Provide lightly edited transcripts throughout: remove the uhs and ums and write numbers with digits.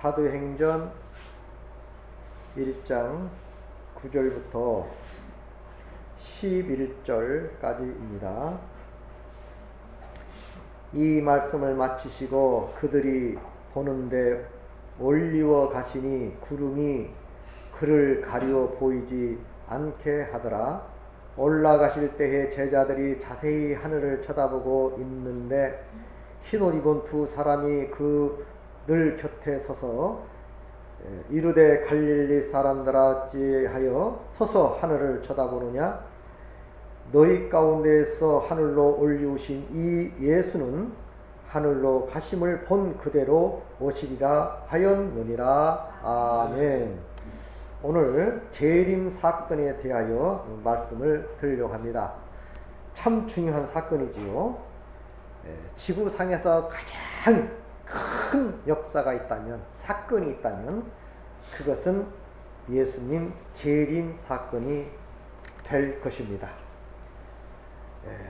사도행전 1장 9절부터 11절까지입니다. 이 말씀을 마치시고 그들이 보는데 올리워 가시니 구름이 그를 가리워 보이지 않게 하더라. 올라가실 때에 제자들이 자세히 하늘을 쳐다보고 있는데 흰옷 입은 두 사람이 그들 곁에 서서 이르되 갈릴리 사람들아 어찌하여 서서 하늘을 쳐다보느냐. 너희 가운데에서 하늘로 올리우신 이 예수는 하늘로 가심을 본 그대로 오시리라 하였느니라. 아멘. 오늘 재림 사건에 대하여 말씀을 드리려고 합니다. 참 중요한 사건이지요. 지구상에서 가장 큰 역사가 있다면, 사건이 있다면 그것은 예수님 재림 사건이 될 것입니다.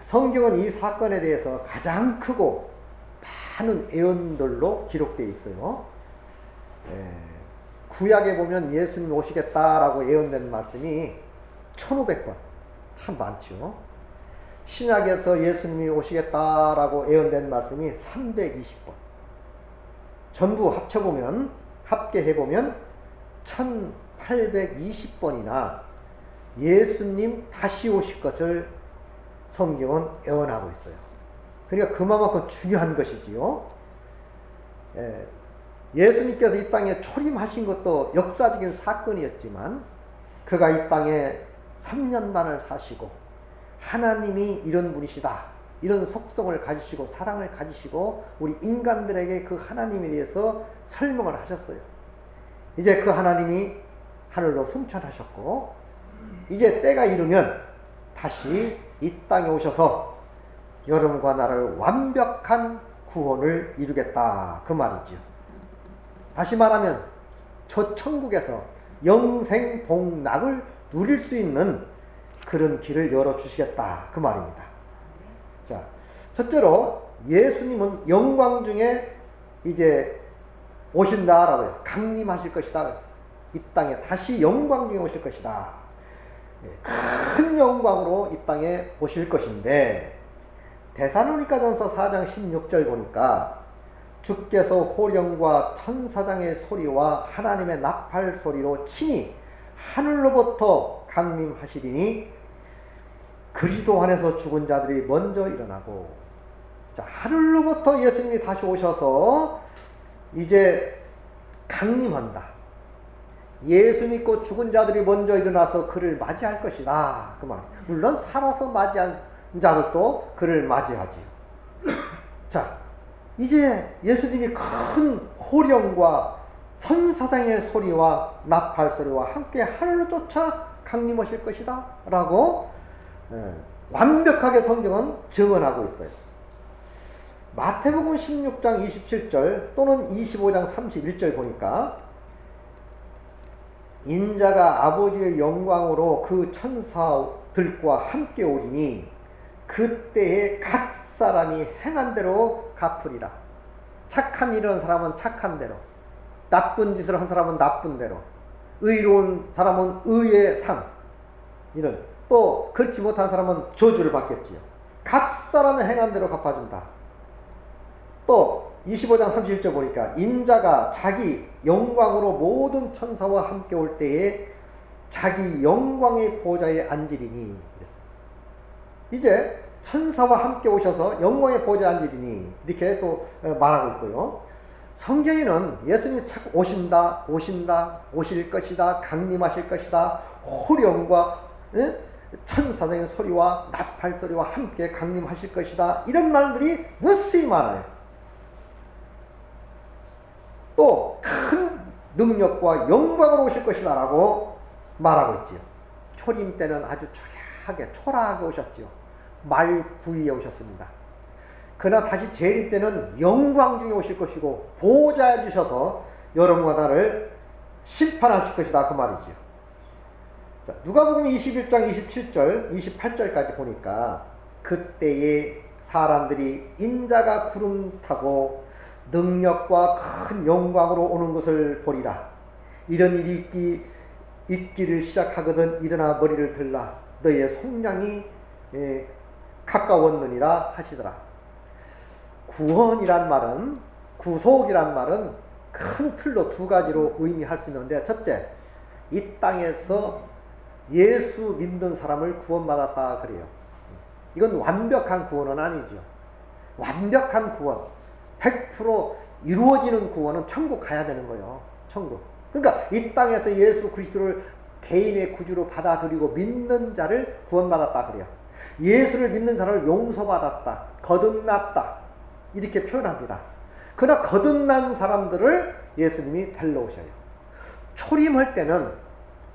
성경은 이 사건에 대해서 가장 크고 많은 예언들로 기록되어 있어요. 구약에 보면 예수님이 오시겠다라고 예언된 말씀이 1500번, 참 많죠. 신약에서 예수님이 오시겠다라고 예언된 말씀이 320번. 전부 합계해보면 1820번이나 예수님 다시 오실 것을 성경은 예언하고 있어요. 그러니까 그만큼 중요한 것이지요. 예수님께서 이 땅에 초림하신 것도 역사적인 사건이었지만 그가 이 땅에 3년반을 사시고 하나님이 이런 분이시다, 이런 속성을 가지시고 사랑을 가지시고 우리 인간들에게 그 하나님에 대해서 설명을 하셨어요. 이제 그 하나님이 하늘로 승천하셨고 이제 때가 이르면 다시 이 땅에 오셔서 여러분과 나를 완벽한 구원을 이루겠다, 그 말이죠. 다시 말하면 저 천국에서 영생 복락을 누릴 수 있는 그런 길을 열어주시겠다, 그 말입니다. 자, 첫째로 예수님은 영광 중에 이제 오신다라고 해요. 강림하실 것이다 그랬어요. 이 땅에 다시 영광 중에 오실 것이다. 큰 영광으로 이 땅에 오실 것인데, 데살로니가전서 4장 16절 보니까 주께서 호령과 천사장의 소리와 하나님의 나팔 소리로 친히 하늘로부터 강림하시리니 그리스도 안에서 죽은 자들이 먼저 일어나고. 자, 하늘로부터 예수님이 다시 오셔서 이제 강림한다. 예수 믿고 죽은 자들이 먼저 일어나서 그를 맞이할 것이다, 그 말. 물론 살아서 맞이한 자들도 그를 맞이하지요. 자, 이제 예수님이 큰 호령과 천사장의 소리와 나팔 소리와 함께 하늘로 쫓아 강림하실 것이다 라고 완벽하게 성경은 증언하고 있어요. 마태복음 16장 27절 또는 25장 31절 보니까 인자가 아버지의 영광으로 그 천사들과 함께 오리니 그때에 각 사람이 행한 대로 갚으리라. 착한 일을 한 사람은 착한 대로, 나쁜 짓을 한 사람은 나쁜 대로, 의로운 사람은 의의 상, 이런, 또 그렇지 못한 사람은 저주를 받겠지요. 각 사람의 행한 대로 갚아준다. 또 25장 31절 보니까 인자가 자기 영광으로 모든 천사와 함께 올 때에 자기 영광의 보좌에 앉으리니 그랬어요. 이제 천사와 함께 오셔서 영광의 보좌에 앉으리니 이렇게 또 말하고 있고요. 성경에는 예수님이 자꾸 오신다, 오실 것이다, 강림하실 것이다, 호령과 천사장의 소리와 나팔 소리와 함께 강림하실 것이다, 이런 말들이 무수히 많아요. 또 큰 능력과 영광으로 오실 것이다 라고 말하고 있지요. 초림 때는 아주 초라하게 오셨지요. 말구이에 오셨습니다. 그러나 다시 재림 때는 영광 중에 오실 것이고 보호자해 주셔서 여러분과 나를 심판하실 것이다, 그 말이지요. 자, 누가복음 21장 27절 28절까지 보니까 그때에 사람들이 인자가 구름 타고 능력과 큰 영광으로 오는 것을 보리라. 이런 일이 있기를 시작하거든 일어나 머리를 들라. 너의 속량이 가까웠느니라 하시더라. 구원이란 말은, 구속이란 말은 큰 틀로 두 가지로 의미할 수 있는데, 첫째, 이 땅에서 예수 믿는 사람을 구원받았다 그래요. 이건 완벽한 구원은 아니죠. 완벽한 구원, 100% 이루어지는 구원은 천국 가야 되는 거예요. 천국. 그러니까 이 땅에서 예수 그리스도를 개인의 구주로 받아들이고 믿는 자를 구원받았다 그래요. 예수를 믿는 사람을 용서받았다, 거듭났다, 이렇게 표현합니다. 그러나 거듭난 사람들을 예수님이 데리러 오셔요. 초림할 때는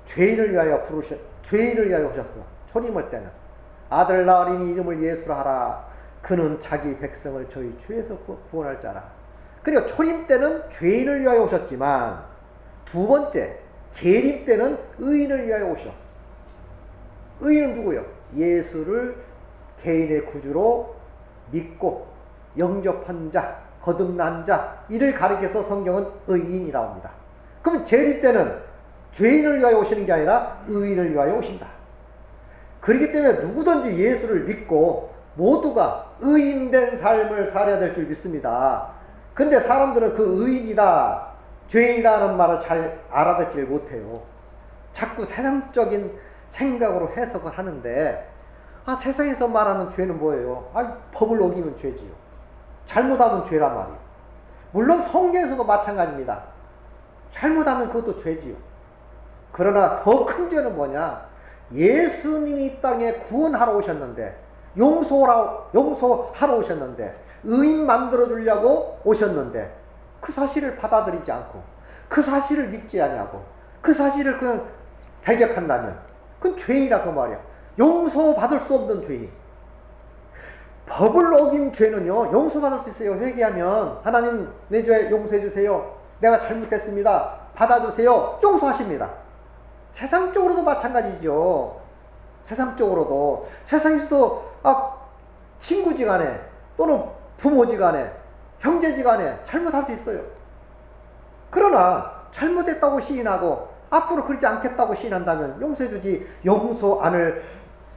죄인을 위하여 오셨어. 초림할 때는 아들 낳으리니 이름을 예수라 하라. 그는 자기 백성을 저희 죄에서 구원할 자라. 그리고 초림 때는 죄인을 위하여 오셨지만, 두 번째 재림 때는 의인을 위하여 오셔. 의인은 누구요? 예수를 개인의 구주로 믿고 영접한 자, 거듭난 자, 이를 가리켜서 성경은 의인이라고 합니다. 그러면 재림 때는 죄인을 위하여 오시는 게 아니라 의인을 위하여 오신다. 그렇기 때문에 누구든지 예수를 믿고 모두가 의인된 삶을 살아야 될 줄 믿습니다. 근데 사람들은 그 의인이다, 죄인이라는 말을 잘 알아듣질 못해요. 자꾸 세상적인 생각으로 해석을 하는데, 세상에서 말하는 죄는 뭐예요? 법을 어기면 죄지요. 잘못하면 죄란 말이에요. 물론 성경에서도 마찬가지입니다. 잘못하면 그것도 죄지요. 그러나 더 큰 죄는 뭐냐? 예수님이 이 땅에 구원하러 오셨는데, 용서하러 오셨는데, 의인 만들어주려고 오셨는데, 그 사실을 받아들이지 않고, 그 사실을 믿지 아니하고, 그 사실을 그냥 배격한다면 그건 죄인이라 그 말이야. 용서받을 수 없는 죄인. 법을 어긴 죄는요, 용서받을 수 있어요. 회개하면 하나님 내 죄 용서해 주세요. 내가 잘못했습니다. 받아주세요. 용서하십니다. 세상적으로도 마찬가지죠. 세상적으로도, 세상에서도 친구지간에 또는 부모지간에 형제지간에 잘못할 수 있어요. 그러나 잘못했다고 시인하고 앞으로 그러지 않겠다고 시인한다면 용서해주지, 용서 안을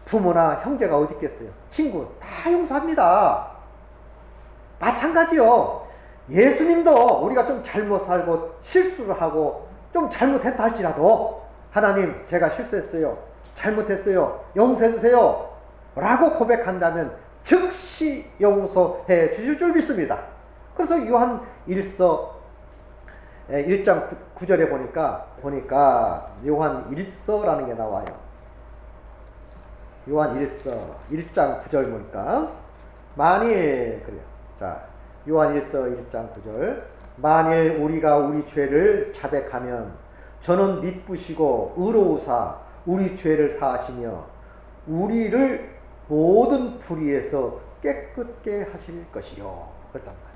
부모나 형제가 어디 있겠어요? 친구 다 용서합니다. 마찬가지요. 예수님도 우리가 좀 잘못 살고 실수를 하고 좀 잘못했다 할지라도, 하나님 제가 실수했어요, 잘못했어요, 용서해 주세요 라고 고백한다면 즉시 용서해 주실 줄 믿습니다. 그래서 요한 1서 1장 9절에 보니까 요한 1서라는 게 나와요. 요한 1서 1장 9절 보니까, 만일, 그래요. 자, 요한 1서 1장 9절. 만일 우리가 우리 죄를 자백하면 저는 미쁘시고 의로우사 우리 죄를 사하시며 우리를 모든 불의에서 깨끗게 하실 것이요. 그랬단 말이에요.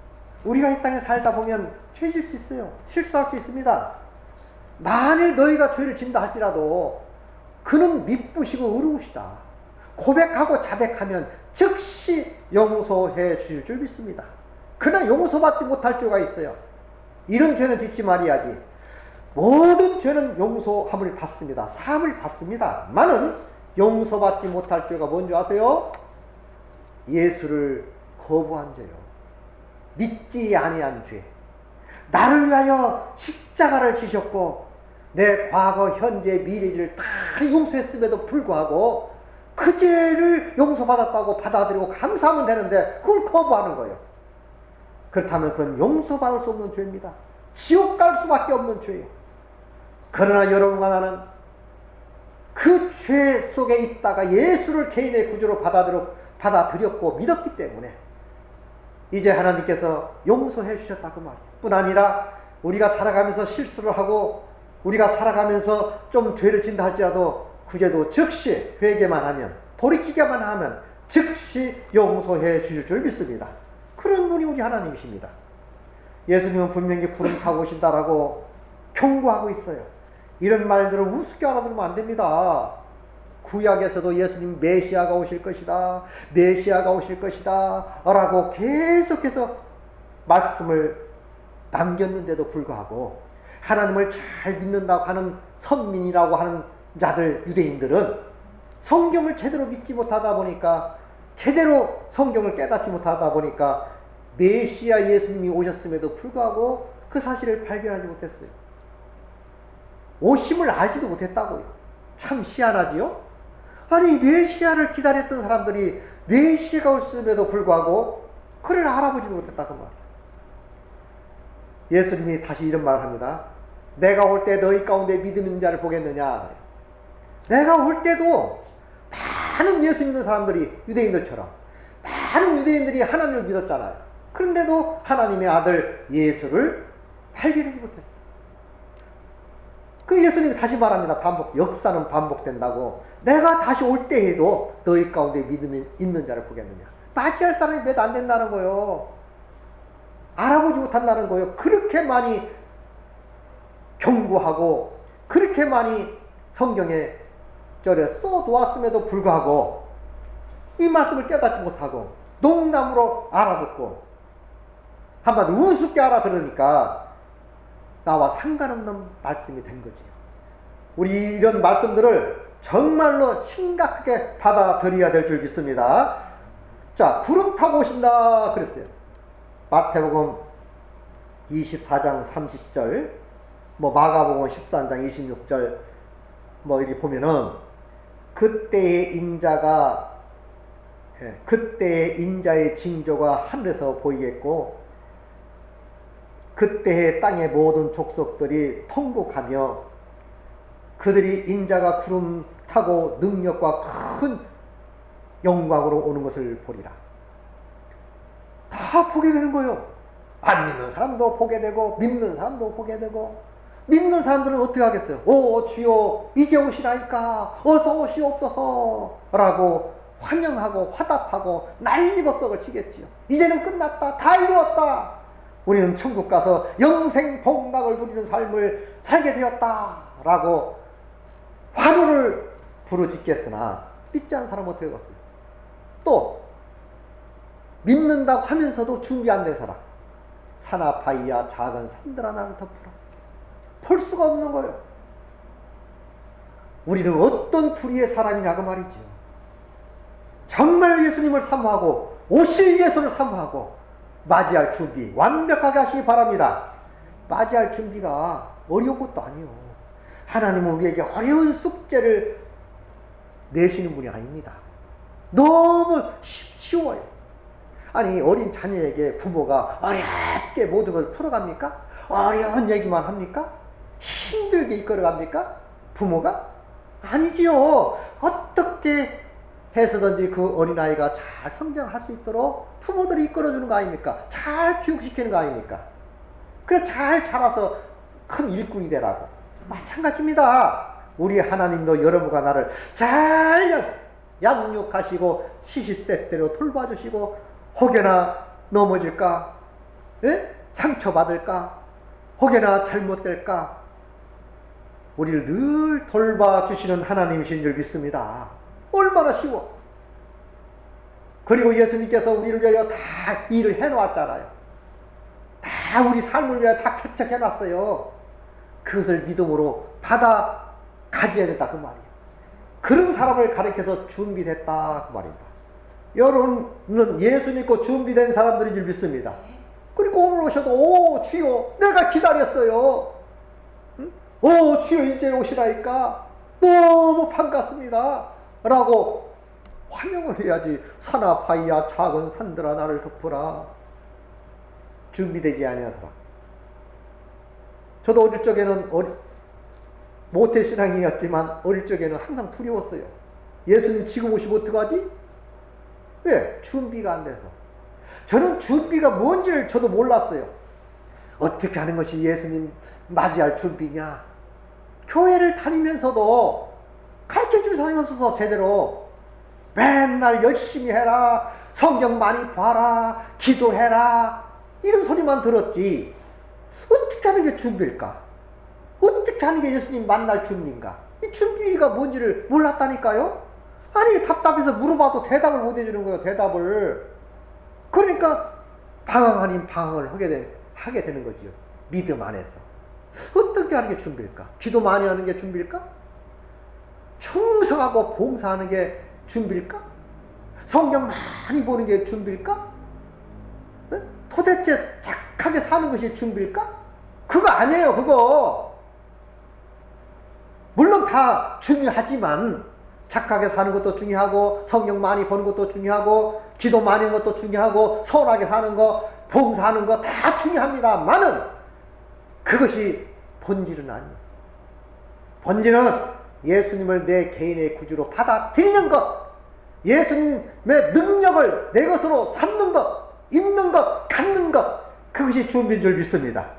우리가 이 땅에 살다 보면 죄질 수 있어요. 실수할 수 있습니다. 만일 너희가 죄를 진다 할지라도 그는 미쁘시고 의로우시다. 고백하고 자백하면 즉시 용서해 주실 줄 믿습니다. 그러나 용서받지 못할 죄가 있어요. 이런 죄는 짓지 말아야지. 모든 죄는 용서함을 받습니다. 사함을 받습니다. 많은 용서받지 못할 죄가 뭔지 아세요? 예수를 거부한 죄요. 믿지 아니한 죄. 나를 위하여 십자가를 지셨고 내 과거, 현재, 미래를 다 용서했음에도 불구하고 그 죄를 용서받았다고 받아들이고 감사하면 되는데 그걸 거부하는 거예요. 그렇다면 그건 용서받을 수 없는 죄입니다. 지옥 갈 수밖에 없는 죄예요. 그러나 여러분과 나는 그 죄 속에 있다가 예수를 개인의 구주로 받아들였고 믿었기 때문에 이제 하나님께서 용서해 주셨다 그 말이에요. 뿐 아니라 우리가 살아가면서 실수를 하고 우리가 살아가면서 좀 죄를 진다 할지라도 그 죄도 즉시 회개만 하면, 돌이키기만 하면 즉시 용서해 주실 줄 믿습니다. 그런 분이 우리 하나님이십니다. 예수님은 분명히 구름 타고 오신다라고 경고하고 있어요. 이런 말들을 우습게 알아들으면 안 됩니다. 구약에서도 예수님 메시아가 오실 것이다, 메시아가 오실 것이다 라고 계속해서 말씀을 남겼는데도 불구하고 하나님을 잘 믿는다고 하는 선민이라고 하는 자들, 유대인들은 성경을 제대로 믿지 못하다 보니까, 제대로 성경을 깨닫지 못하다 보니까 메시아 예수님이 오셨음에도 불구하고 그 사실을 발견하지 못했어요. 오심을 알지도 못했다고요. 참 희한하지요? 아니, 메시아를 기다렸던 사람들이 메시아가 오심에도 불구하고 그를 알아보지도 못했다, 그 말이에요. 예수님이 다시 이런 말을 합니다. 내가 올 때 너희 가운데 믿음 있는 자를 보겠느냐. 내가 올 때도 많은 예수 믿는 사람들이, 유대인들처럼 많은 유대인들이 하나님을 믿었잖아요. 그런데도 하나님의 아들 예수를 발견하지 못했어. 그 예수님이 다시 말합니다. 역사는 반복된다고. 내가 다시 올 때에도 너희 가운데 믿음이 있는 자를 보겠느냐. 맞이할 사람이 몇 안 된다는 거예요. 알아보지 못한다는 거예요. 그렇게 많이 경고하고 그렇게 많이 성경에 써놓았음에도 불구하고 이 말씀을 깨닫지 못하고 농담으로 알아듣고 한마디로 우습게 알아들으니까 나와 상관없는 말씀이 된 거지요. 우리 이런 말씀들을 정말로 심각하게 받아들여야 될 줄 믿습니다. 자, 구름 타고 오신다 그랬어요. 마태복음 24장 30절, 마가복음 13장 26절, 이렇게 보면은 그때의 인자의 징조가 하늘에서 보이겠고 그때의 땅의 모든 족속들이 통곡하며 그들이 인자가 구름 타고 능력과 큰 영광으로 오는 것을 보리라. 다 보게 되는 거예요. 안 믿는 사람도 보게 되고 믿는 사람도 보게 되고. 믿는 사람들은 어떻게 하겠어요? 오 주여 이제 오시나이까 어서 오시옵소서 라고 환영하고 화답하고 난리법석을 치겠지요. 이제는 끝났다. 다 이루었다. 우리는 천국 가서 영생복락을 누리는 삶을 살게 되었다 라고 환호를 부르짖겠으나 믿지 않은 사람은 어떻게 하겠어요? 또 믿는다고 하면서도 준비 안 된 사람, 사나바이야 작은 산들아 나를 덮으라. 볼 수가 없는 거예요. 우리는 어떤 불의의 사람이냐 그 말이죠. 정말 예수님을 사모하고 오실 예수를 사모하고 맞이할 준비 완벽하게 하시기 바랍니다. 맞이할 준비가 어려운 것도 아니에요. 하나님은 우리에게 어려운 숙제를 내시는 분이 아닙니다. 너무 쉬워요. 아니, 어린 자녀에게 부모가 어렵게 모든 걸 풀어갑니까? 어려운 얘기만 합니까? 힘들게 이끌어갑니까? 부모가? 아니지요. 어떻게 해서든지 그 어린아이가 잘 성장할 수 있도록 부모들이 이끌어주는 거 아닙니까? 잘 교육시키는 거 아닙니까? 그래서 잘 자라서 큰 일꾼이 되라고. 마찬가지입니다. 우리 하나님도 여러분과 나를 잘 양육하시고 시시때때로 돌봐주시고 혹여나 넘어질까? 에? 상처받을까? 혹여나 잘못될까? 우리를 늘 돌봐주시는 하나님이신 줄 믿습니다. 얼마나 쉬워. 그리고 예수님께서 우리를 위하여 다 일을 해놓았잖아요. 다 우리 삶을 위하여 다 개척해놨어요. 그것을 믿음으로 받아 가져야 된다 그 말이에요. 그런 사람을 가리켜서 준비됐다 그 말입니다. 여러분은 예수 믿고 준비된 사람들인 줄 믿습니다. 그리고 오늘 오셔도 오 주여 내가 기다렸어요. 응? 오 주여 이제 오시라니까 너무 반갑습니다 라고 환영을 해야지. 사나바이야 작은 산들아 나를 덮으라. 준비되지 아니한 사람. 저도 어릴 적에는 모태신앙이었지만 어릴 적에는 항상 두려웠어요. 예수님 지금 오시면 어떡하지? 왜? 준비가 안 돼서. 저는 준비가 뭔지를 저도 몰랐어요. 어떻게 하는 것이 예수님 맞이할 준비냐? 교회를 다니면서도 가르쳐줄 사람이 없어서 제대로 맨날 열심히 해라, 성경 많이 봐라, 기도해라 이런 소리만 들었지 어떻게 하는 게 준비일까? 어떻게 하는 게 예수님 만날 준비인가? 이 준비가 뭔지를 몰랐다니까요. 아니 답답해서 물어봐도 대답을 못 해주는 거예요. 대답을. 그러니까 방황 아닌 방황을 하게 되는 거지요. 믿음 안에서. 어떻게 하는 게 준비일까? 기도 많이 하는 게 준비일까? 충성하고 봉사하는 게 준비일까? 성경 많이 보는 게 준비일까? 도대체 착하게 사는 것이 준비일까? 그거 아니에요, 그거. 물론 다 중요하지만 착하게 사는 것도 중요하고 성경 많이 보는 것도 중요하고 기도 많이 하는 것도 중요하고 선하게 사는 거, 봉사하는 거 다 중요합니다만은 그것이 본질은 아니에요. 본질은 예수님을 내 개인의 구주로 받아들이는 것, 예수님의 능력을 내 것으로 삼는 것, 입는 것, 갖는 것, 그것이 준비인 줄 믿습니다.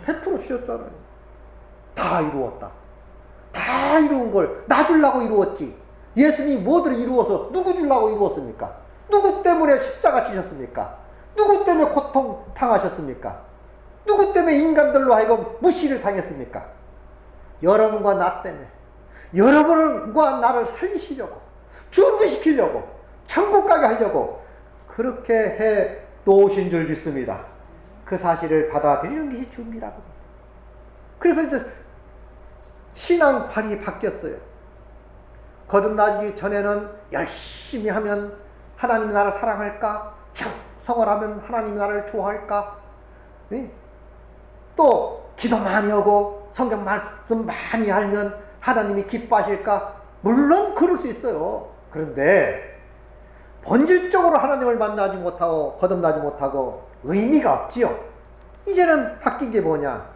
100% 쉬었잖아요. 다 이루었다. 다 이루은 걸 나 주려고 이루었지. 예수님이 뭐들을 이루어서 누구 주려고 이루었습니까? 누구 때문에 십자가 지셨습니까? 누구 때문에 고통 당하셨습니까? 누구 때문에 인간들로 하여금 무시를 당했습니까? 여러분과 나 때문에, 여러분과 나를 살리시려고, 준비시키려고, 천국 가게 하려고 그렇게 해 놓으신 줄 믿습니다. 그 사실을 받아들이는 것이 준비라고. 그래서 이제 신앙관이 바뀌었어요. 거듭나기 전에는 열심히 하면 하나님이 나를 사랑할까? 충성을 하면 하나님이 나를 좋아할까? 네? 또 기도 많이 하고 성경 말씀 많이 알면 하나님이 기뻐하실까? 물론 그럴 수 있어요. 그런데 본질적으로 하나님을 만나지 못하고 거듭나지 못하고 의미가 없지요. 이제는 바뀐 게 뭐냐?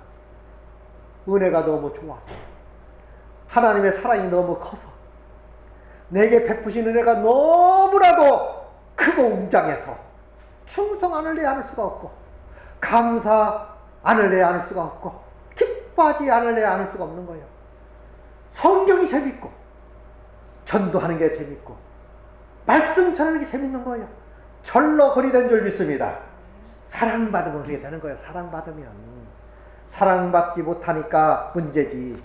은혜가 너무 좋아서, 하나님의 사랑이 너무 커서, 내게 베푸신 은혜가 너무나도 크고 웅장해서 충성 안 할래 않을 수가 없고, 감사 안 할래 않을 수가 없고, 기뻐하지 않을래 않을 수가 없는 거예요. 성경이 재밌고, 전도하는 게 재밌고, 말씀 전하는 게 재밌는 거예요. 절로 그리 된 줄 믿습니다. 사랑받으면 그렇게 되는 거예요. 사랑받지 못하니까 문제지.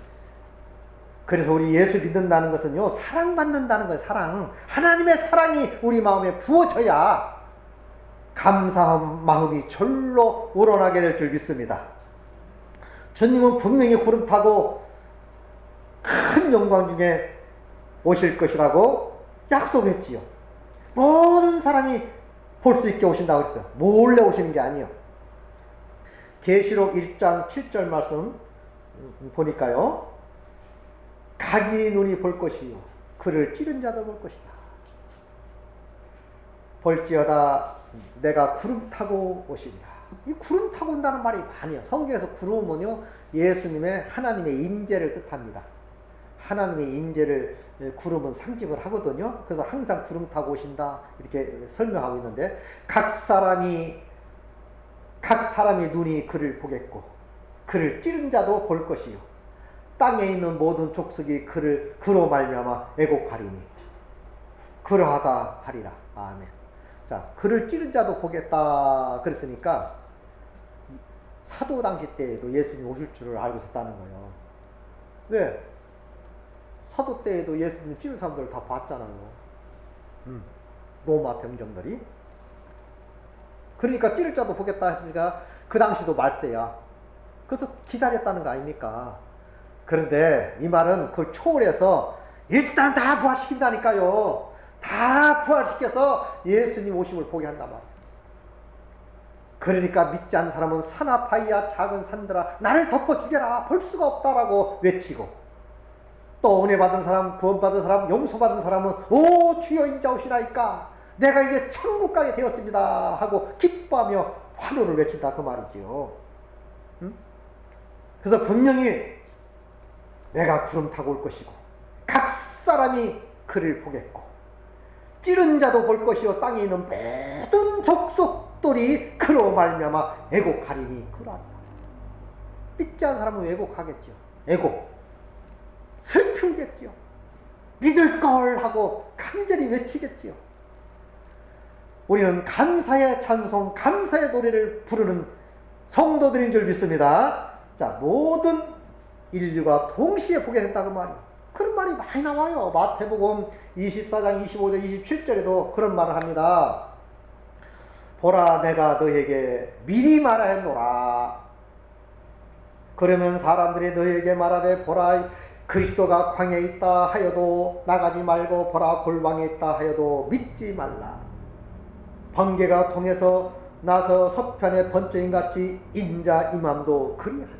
그래서 우리 예수 믿는다는 것은요, 사랑받는다는 거예요. 사랑. 하나님의 사랑이 우리 마음에 부어져야 감사한 마음이 절로 우러나게 될 줄 믿습니다. 주님은 분명히 구름 타고 큰 영광 중에 오실 것이라고 약속했지요. 모든 사람이 볼 수 있게 오신다고 그랬어요. 몰래 오시는 게 아니에요. 계시록 1장 7절 말씀 보니까요, 각인이 눈이 볼 것이요 그를 찌른 자도 볼 것이다. 볼지어다 내가 구름 타고 오시리라. 이 구름 타고 온다는 말이 많이에요. 성경에서 구름은요, 예수님의 하나님의 임재를 뜻합니다. 하나님의 임재를 구름은 상징을 하거든요. 그래서 항상 구름 타고 오신다 이렇게 설명하고 있는데, 각 사람이 눈이 그를 보겠고 그를 찌른 자도 볼 것이요 땅에 있는 모든 족속이 그로 말미암아 애곡하리니 그러하다 하리라. 아멘. 자, 그를 찌른 자도 보겠다 그랬으니까 사도 당시 때에도 예수님이 오실 줄을 알고 있었다는 거예요. 왜? 사도 때에도 예수님 찌른 사람들을 다 봤잖아요. 로마 병정들이. 그러니까 찌를 자도 보겠다 했으니까 그 당시도 말세야. 그래서 기다렸다는 거 아닙니까? 그런데 이 말은 그걸 초월해서 일단 다 부활시킨다니까요. 다 부활시켜서 예수님 오심을 보게 한단 말이에요. 그러니까 믿지 않는 사람은 산아 바위야 작은 산들아 나를 덮어 주게라 볼 수가 없다라고 외치고, 또 은혜 받은 사람, 구원 받은 사람, 용서 받은 사람은 오 주여 인자 오시나이까 내가 이제 천국 가게 되었습니다 하고 기뻐하며 환호를 외친다 그 말이지요. 그래서 분명히 내가 구름 타고 올 것이고 각 사람이 그를 보겠고 찌른 자도 볼 것이요 땅에 있는 모든 족속들이 그로 말미암아 애곡하리니 그러하리라. 믿지 않은 사람은 애곡하겠죠. 애곡 슬프겠지요. 믿을 걸 하고 간절히 외치겠지요. 우리는 감사의 찬송, 감사의 노래를 부르는 성도들인 줄 믿습니다. 자, 모든 인류가 동시에 보게 된다고 말이에요. 그런 말이 많이 나와요. 마태복음 24장 25절 27절에도 그런 말을 합니다. 보라 내가 너에게 미리 말하였노라. 그러면 사람들이 너희에게 말하되 보라 그리스도가 광야에 있다 하여도 나가지 말고 보라 골방에 있다 하여도 믿지 말라. 번개가 통해서 나서 서편의 번쩍임같이 인자 임함도 그리하리라.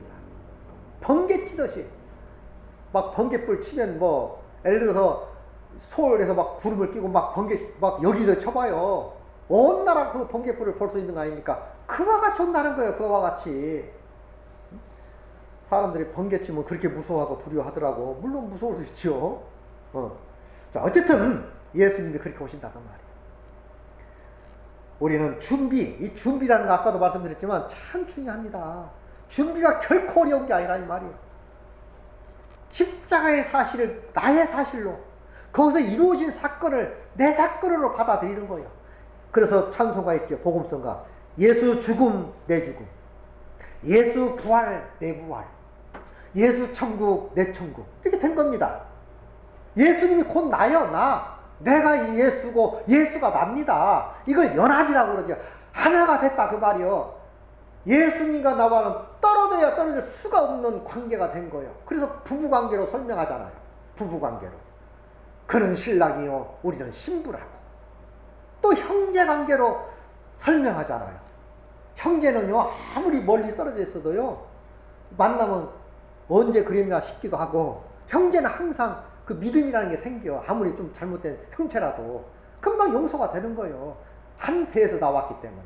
번개 치듯이 막 번개불 치면 뭐 예를 들어서 서울에서 막 구름을 끼고 막 번개 막 여기서 쳐봐요. 온 나라 그 번개불을 볼 수 있는 거 아닙니까? 그와 같이 온다는 거예요. 그와 같이. 사람들이 번개 치면 그렇게 무서워하고 두려워하더라고. 물론 무서울 수 있죠. 자, 어쨌든 예수님이 그렇게 오신다고 말이에요. 우리는 이 준비라는 거 아까도 말씀드렸지만 참 중요합니다. 준비가 결코 어려운 게 아니라 이 말이에요. 십자가의 사실을 나의 사실로 거기서 이루어진 사건을 내 사건으로 받아들이는 거예요. 그래서 찬송가 있죠. 복음성가. 예수 죽음 내 죽음, 예수 부활 내 부활, 예수 천국 내 천국, 이렇게 된 겁니다. 예수님이 곧 나요. 내가 이 예수고 예수가 납니다. 이걸 연합이라고 그러죠. 하나가 됐다 그 말이요. 예수님과 나와는 떨어져야 떨어질 수가 없는 관계가 된 거예요. 그래서 부부관계로 설명하잖아요. 부부관계로. 그는 신랑이요 우리는 신부라고. 또 형제관계로 설명하잖아요. 형제는요 아무리 멀리 떨어져 있어도요 만나면 언제 그랬나 싶기도 하고, 형제는 항상 그 믿음이라는 게 생겨요. 아무리 좀 잘못된 형체라도 금방 용서가 되는 거예요. 한 배에서 나왔기 때문에.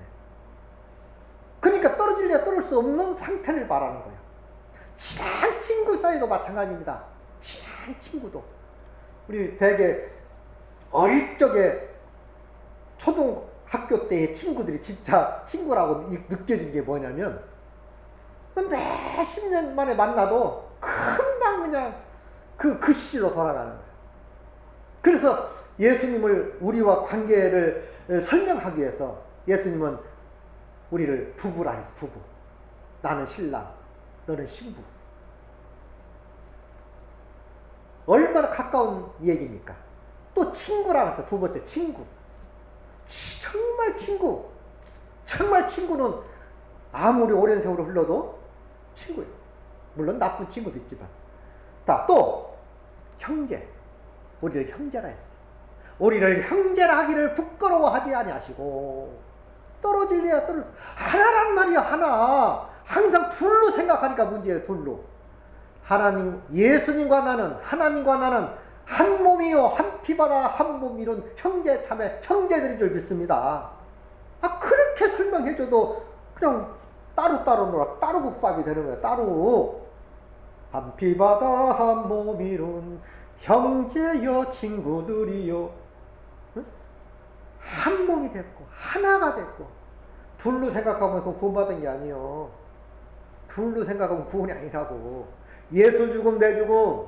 그러니까 떨어질래야 떨어질 수 없는 상태를 말하는 거예요. 친한 친구 사이도 마찬가지입니다. 친한 친구도. 우리 되게 어릴 적에 초등학교 때의 친구들이 진짜 친구라고 느껴진 게 뭐냐면 몇십 년 만에 만나도 금방 그냥 그 시절로 돌아가는 거예요. 그래서 예수님을 우리와 관계를 설명하기 위해서 예수님은 우리를 부부라 해서 부부. 나는 신랑, 너는 신부. 얼마나 가까운 얘기입니까? 또 친구라 해서 두 번째 친구. 정말 친구. 정말 친구는 아무리 오랜 세월을 흘러도 친구예요. 물론 나쁜 친구도 있지만. 또 형제. 우리를 형제라 했어요. 우리를 형제라 하기를 부끄러워하지 아니하시고 떨어질래야 떨어져. 하나란 말이야. 하나. 항상 둘로 생각하니까 문제예요. 둘로. 하나님, 예수님과 나는, 하나님과 나는 한 몸이요 한 피바다 한 몸 이룬 형제 자매 형제들인 줄 믿습니다. 그렇게 설명해줘도 그냥 따로따로 놀아 따로국밥이 되는 거예요. 따로. 한 피바다 한 몸 이룬 형제여 친구들이요. 응? 한 몸이 됐고 하나가 됐고. 둘로 생각하면 그건 구원받은 게 아니에요. 둘로 생각하면 구원이 아니라고. 예수 죽음 내 죽음,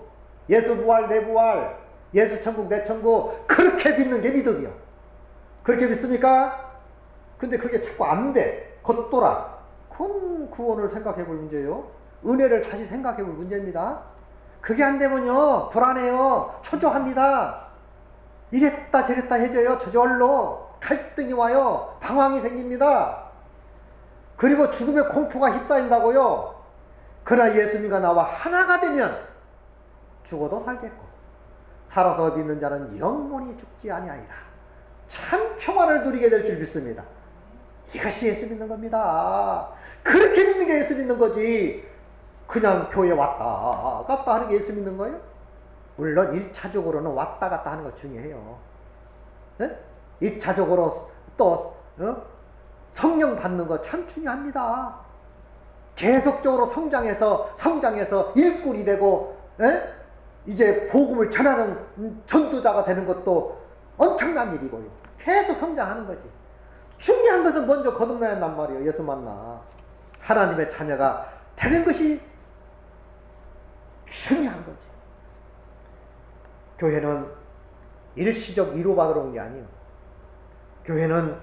예수 부활 내 부활, 예수 천국 내 천국, 그렇게 믿는 게 믿음이요. 그렇게 믿습니까? 근데 그게 자꾸 안 돼. 겉돌아. 그건 구원을 생각해 볼 문제예요. 은혜를 다시 생각해 볼 문제입니다. 그게 안 되면요 불안해요. 초조합니다. 이랬다 저랬다 해져요. 저절로 갈등이 와요. 방황이 생깁니다. 그리고 죽음의 공포가 휩싸인다고요. 그러나 예수님과 나와 하나가 되면 죽어도 살겠고 살아서 믿는 자는 영원히 죽지 아니하리라. 참 평화를 누리게 될 줄 믿습니다. 이것이 예수 믿는 겁니다. 그렇게 믿는 게 예수 믿는 거지. 그냥 교회 왔다 갔다 하는 게 예수 믿는 거예요? 물론 1차적으로는 왔다 갔다 하는 거 중요해요. 네? 2차적으로 또 성령 받는 거 참 중요합니다. 계속적으로 성장해서 일꾼이 되고 이제 복음을 전하는 전도자가 되는 것도 엄청난 일이고요. 계속 성장하는 거지. 중요한 것은 먼저 거듭나야 한단 말이에요. 예수 만나 하나님의 자녀가 되는 것이 중요한 거지. 교회는 일시적 위로받으러 온 게 아니에요. 교회는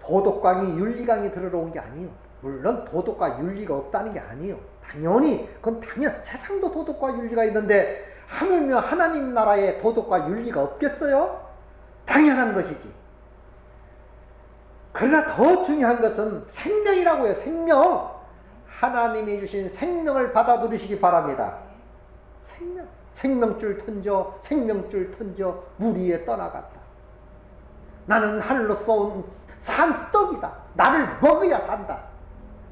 도덕강의 윤리강의 들으러 온 게 아니에요. 물론 도덕과 윤리가 없다는 게 아니에요. 당연히 그건 세상도 도덕과 윤리가 있는데 하물며 하나님 나라에 도덕과 윤리가 없겠어요? 당연한 것이지. 그러나 더 중요한 것은 생명이라고 해요. 생명. 하나님이 주신 생명을 받아 누리시기 바랍니다. 생명줄 던져 물 위에 떠나간다. 나는 하늘로 쏜 산떡이다. 나를 먹어야 산다.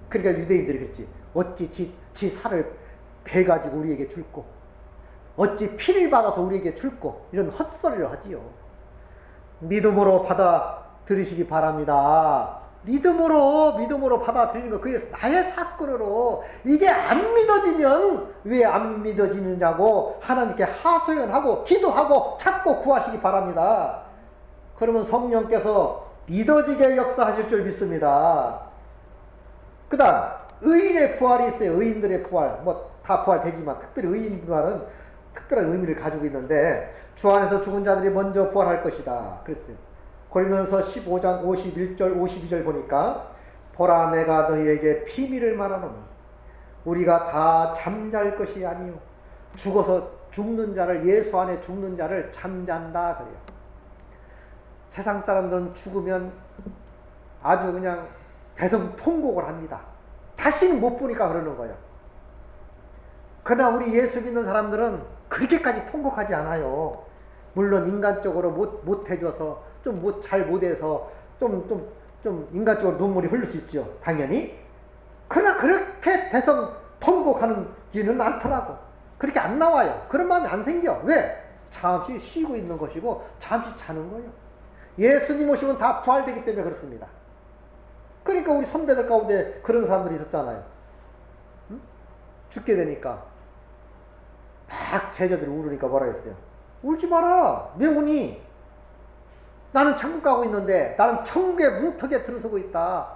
그러니까 유대인들이 그랬지. 어찌 지 살을 베가지고 우리에게 줄꼬, 어찌 피를 받아서 우리에게 줄꼬, 이런 헛소리를 하지요. 믿음으로 받아들이시기 바랍니다. 믿음으로 받아들이는 거, 그게 나의 사건으로. 이게 안 믿어지면 왜 안 믿어지느냐고 하나님께 하소연하고 기도하고 찾고 구하시기 바랍니다. 그러면 성령께서 믿어지게 역사하실 줄 믿습니다. 그 다음 의인의 부활이 있어요. 의인들의 부활, 뭐 다 부활되지만 특별히 의인 부활은 특별한 의미를 가지고 있는데, 주 안에서 죽은 자들이 먼저 부활할 것이다 그랬어요. 고린도전서 15장 51절 52절 보니까 보라 내가 너희에게 비밀을 말하노니 우리가 다 잠잘 것이 아니요 죽어서 죽는 자를, 예수 안에 죽는 자를 잠잔다 그래요. 세상 사람들은 죽으면 아주 그냥 대성통곡을 합니다. 다시는 못 보니까 그러는 거예요. 그러나 우리 예수 믿는 사람들은 그렇게까지 통곡하지 않아요. 물론 인간적으로 못 해줘서 잘 못해서 좀 인간적으로 눈물이 흘릴 수 있죠. 당연히. 그러나 그렇게 대성통곡하는지는 않더라고. 그렇게 안 나와요. 그런 마음이 안 생겨. 왜? 잠시 쉬고 있는 것이고 잠시 자는 거예요. 예수님 오시면 다 부활되기 때문에 그렇습니다. 그러니까 우리 선배들 가운데 그런 사람들이 있었잖아요. 응? 죽게 되니까 막 제자들이 울으니까 뭐라 했어요? 울지 마라. 왜 우니? 나는 천국 가고 있는데, 나는 천국의 문턱에 들어서고 있다.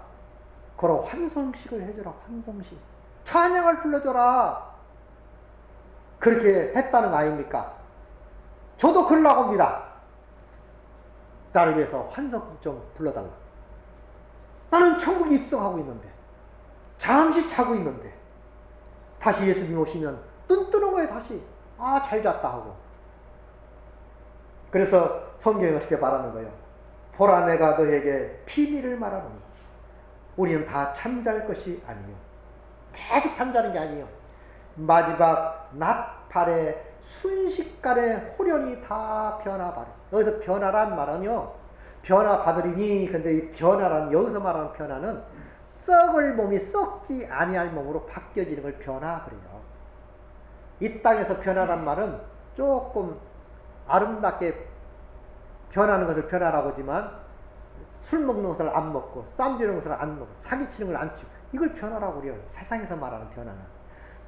그럼 환송식을 해줘라. 환송식. 찬양을 불러줘라. 그렇게 했다는 거 아닙니까? 저도 그러려고 합니다. 나를 위해서 환송 좀 불러달라. 나는 천국에 입성하고 있는데, 잠시 자고 있는데, 다시 예수님 오시면 눈 뜨는 거예요. 다시. 아, 잘 잤다 하고. 그래서 성경이 어떻게 말하는 거예요? 보라 내가 너에게 비밀을 말하노니 우리는 다 잠잘 것이 아니요. 계속 잠자는 게 아니에요. 마지막 나팔의 순식간에 호련히 다 변화받아. 여기서 변화란 말은요, 변화 받으리니, 근데 이 변화란, 여기서 말하는 변화는 썩을 몸이 썩지 아니할 몸으로 바뀌어지는 걸 변화 그래요. 이 땅에서 변화란 말은 조금 아름답게 변하는 것을 변화라고 하지만, 술 먹는 것을 안 먹고 쌈 주는 것을 안 먹고 사기치는 걸 안 치고, 이걸 변화라고 그래요. 세상에서 말하는 변화는.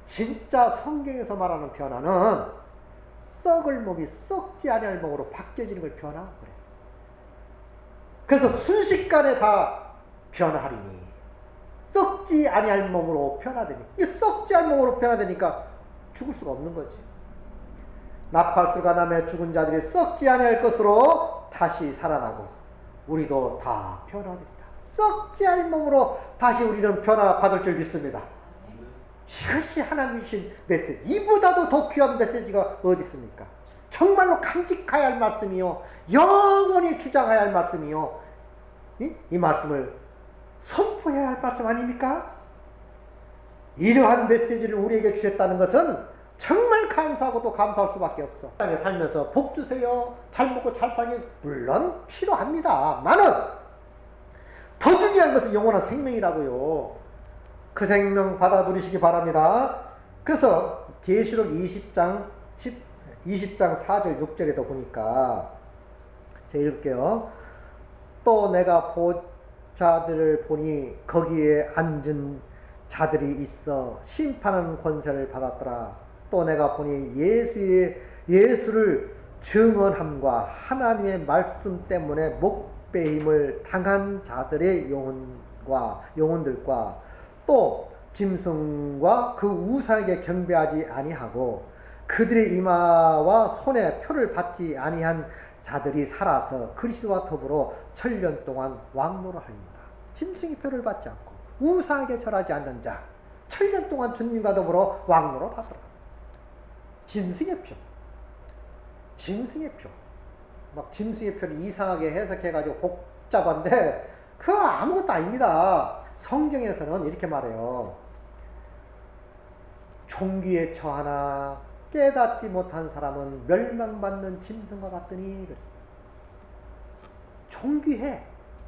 진짜 성경에서 말하는 변화는 썩을 몸이 썩지 아니할 몸으로 바뀌어지는 걸 변화 그래요. 그래서 순식간에 다 변화하리니, 썩지 아니할 몸으로 변화되니, 이 썩지 않을 몸으로 변화되니까 죽을 수가 없는 거지. 나팔소리가 나며 죽은 자들이 썩지 아니할 것으로 다시 살아나고 우리도 다 변화되리라. 썩지 않을 몸으로 다시 우리는 변화받을 줄 믿습니다. 이것이 하나님 주신 메시지. 이보다도 더 귀한 메시지가 어디 있습니까? 정말로 간직해야 할 말씀이요, 영원히 주장해야 할 말씀이요, 이 말씀을 선포해야 할 말씀 아닙니까? 이러한 메시지를 우리에게 주셨다는 것은 정말 감사하고 또 감사할 수밖에 없어. 땅에 살면서 복 주세요, 잘 먹고 잘 사기, 물론 필요합니다만은 더 중요한 것은 영원한 생명이라고요. 그 생명 받아 누리시기 바랍니다. 그래서 계시록 20장 4절 6절에도 보니까, 제가 읽을게요. 또 내가 보자들을 보니 거기에 앉은 자들이 있어 심판하는 권세를 받았더라. 또 내가 보니 예수를 증언함과 하나님의 말씀 때문에 목배임을 당한 자들의 영혼들과 또 짐승과 그 우상에게 경배하지 아니하고 그들의 이마와 손에 표를 받지 아니한 자들이 살아서 그리스도와 더불어 1000년 동안 왕노를 하리로다. 짐승이 표를 받지 않고 우상에게 절하지 않는 자 1000년 동안 주님과 더불어 왕노를 하더라. 짐승의 표. 막 짐승의 표를 이상하게 해석해가지고 복잡한데 그거 아무것도 아닙니다. 성경에서는 이렇게 말해요. 종기에 처하나 깨닫지 못한 사람은 멸망받는 짐승과 같더니 그랬어요. 종기해.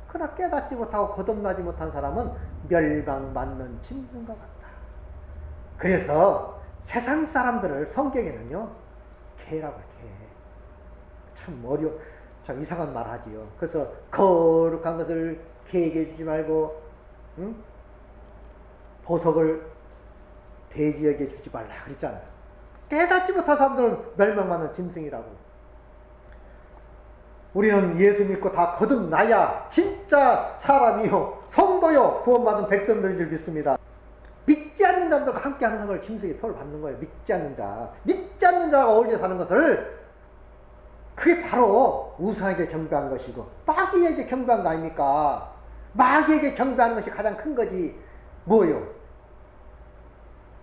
그러나 깨닫지 못하고 거듭나지 못한 사람은 멸망받는 짐승과 같다. 그래서 세상 사람들을 성경에는요, 개라고 해, 개. 참 참 이상한 말 하지요. 그래서 거룩한 것을 개에게 주지 말고, 응? 보석을 돼지에게 주지 말라 그랬잖아요. 깨닫지 못한 사람들은 멸망받는 짐승이라고. 우리는 예수 믿고 다 거듭나야 진짜 사람이요, 성도요, 구원받은 백성들인 줄 믿습니다. 믿지 않는 자들과 함께하는 것을 짐승의 표를 받는 거예요. 믿지 않는 자. 믿지 않는 자가 어울려 사는 것을, 그게 바로 우상에게 경배한 것이고 마귀에게 경배한 거 아닙니까? 마귀에게 경배하는 것이 가장 큰 거지. 뭐예요?